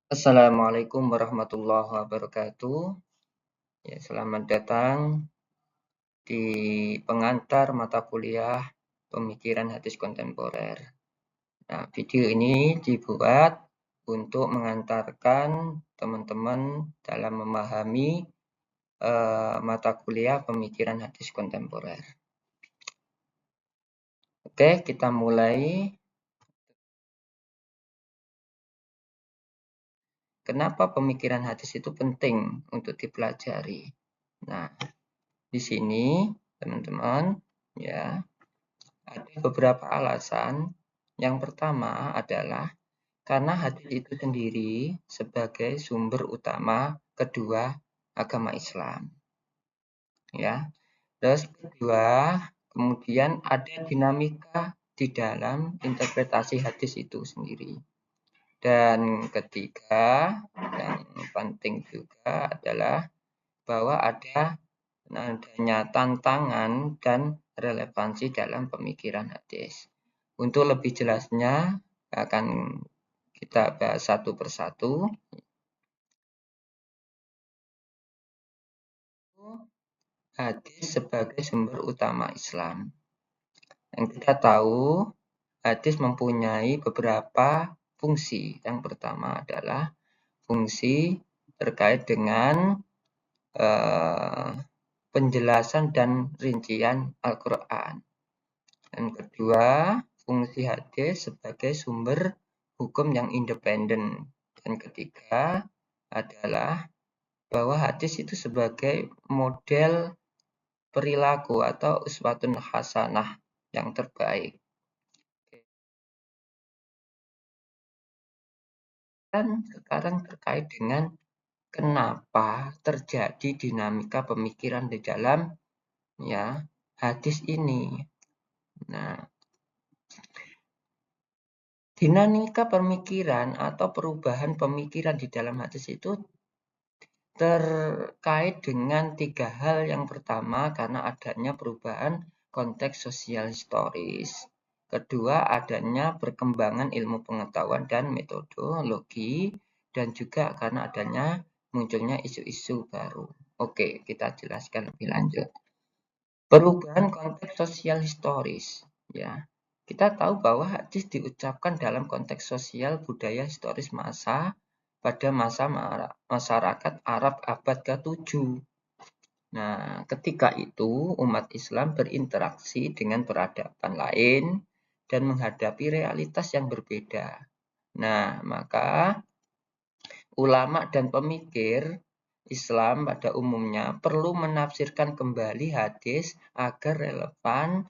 Assalamualaikum warahmatullahi wabarakatuh. Ya, selamat datang di pengantar mata kuliah Pemikiran Hadis Kontemporer. Nah, video ini dibuat untuk mengantarkan teman-teman dalam memahami mata kuliah Pemikiran Hadis Kontemporer. Oke, kita mulai. Kenapa pemikiran hadis itu penting untuk dipelajari? Nah, di sini teman-teman ya ada beberapa alasan. Yang pertama adalah karena hadis itu sendiri sebagai sumber utama kedua agama Islam. Ya. Terus kedua, kemudian ada dinamika di dalam interpretasi hadis itu sendiri. Dan ketiga, yang penting juga adalah bahwa adanya tantangan dan relevansi dalam pemikiran hadis. Untuk lebih jelasnya akan kita bahas satu persatu. Hadis sebagai sumber utama Islam. Yang kita tahu, hadis mempunyai beberapa fungsi. Yang pertama adalah fungsi terkait dengan penjelasan dan rincian Al-Quran. Yang kedua, fungsi hadis sebagai sumber hukum yang independen. Dan ketiga adalah bahwa hadis itu sebagai model perilaku atau uswatun hasanah yang terbaik. Dan sekarang terkait dengan kenapa terjadi dinamika pemikiran di dalam hadis ini. Nah, dinamika pemikiran atau perubahan pemikiran di dalam hadis itu terkait dengan tiga hal. Yang pertama, karena adanya perubahan konteks sosial historis. Kedua, adanya perkembangan ilmu pengetahuan dan metodologi. Dan juga karena adanya munculnya isu-isu baru. Oke, kita jelaskan lebih lanjut. Perubahan konteks sosial historis. Ya, kita tahu bahwa hadis diucapkan dalam konteks sosial budaya historis pada masa masyarakat Arab abad ke-7. Nah, ketika itu umat Islam berinteraksi dengan peradaban lain dan menghadapi realitas yang berbeda. Nah, maka ulama dan pemikir Islam pada umumnya perlu menafsirkan kembali hadis agar relevan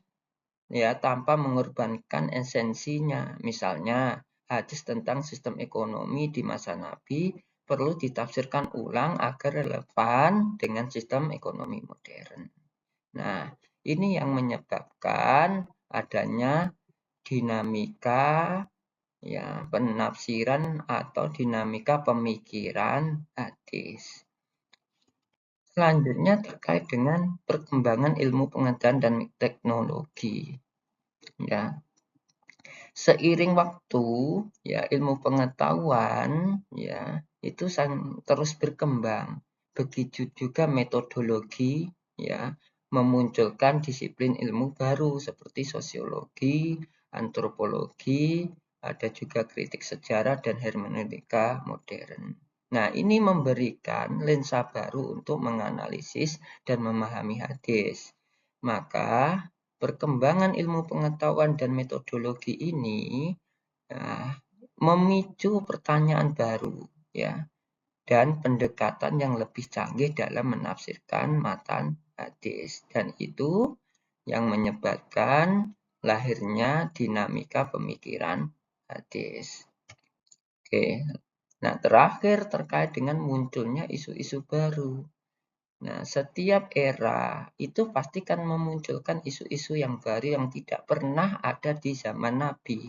tanpa mengorbankan esensinya. Misalnya, hadis tentang sistem ekonomi di masa Nabi perlu ditafsirkan ulang agar relevan dengan sistem ekonomi modern. Nah, ini yang menyebabkan adanya dinamika penafsiran atau dinamika pemikiran hadis. Selanjutnya terkait dengan perkembangan ilmu pengetahuan dan teknologi. Ya. Seiring waktu, ilmu pengetahuan itu terus berkembang. Begitu juga metodologi memunculkan disiplin ilmu baru seperti sosiologi, antropologi, ada juga kritik sejarah dan hermeneutika modern. Nah, ini memberikan lensa baru untuk menganalisis dan memahami hadis. Maka perkembangan ilmu pengetahuan dan metodologi ini memicu pertanyaan baru dan pendekatan yang lebih canggih dalam menafsirkan matan hadis, dan itu yang menyebabkan lahirnya dinamika pemikiran hadis. Oke. Nah, terakhir terkait dengan munculnya isu-isu baru. Nah, setiap era itu pasti kan memunculkan isu-isu yang baru yang tidak pernah ada di zaman Nabi.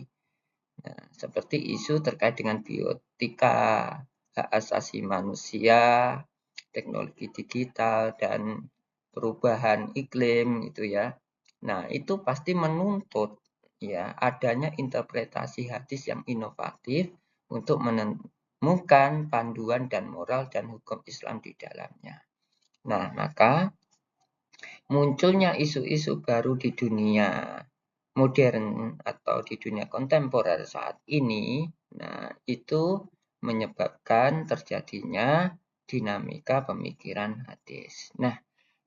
Nah, seperti isu terkait dengan bioetika, hak asasi manusia, teknologi digital, dan perubahan iklim gitu ya. Nah, itu pasti menuntut adanya interpretasi hadis yang inovatif untuk menemukan panduan dan moral dan hukum Islam di dalamnya. Nah, maka munculnya isu-isu baru di dunia modern atau di dunia kontemporer saat ini, nah itu menyebabkan terjadinya dinamika pemikiran hadis. Nah,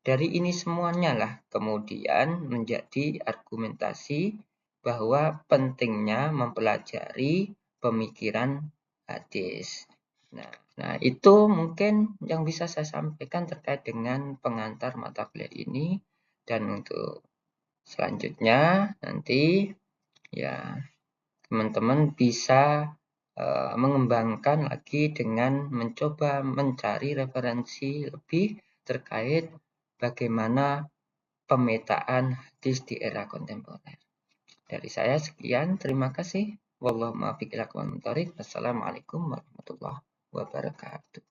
dari ini semuanya lah kemudian menjadi argumentasi bahwa pentingnya mempelajari pemikiran hadis. Nah, itu mungkin yang bisa saya sampaikan terkait dengan pengantar mata kuliah ini. Dan untuk selanjutnya nanti ya teman-teman bisa mengembangkan lagi dengan mencoba mencari referensi lebih terkait bagaimana pemetaan hadis di era kontemporer. Dari saya sekian, terima kasih. Wassalamualaikum warahmatullahi wabarakatuh.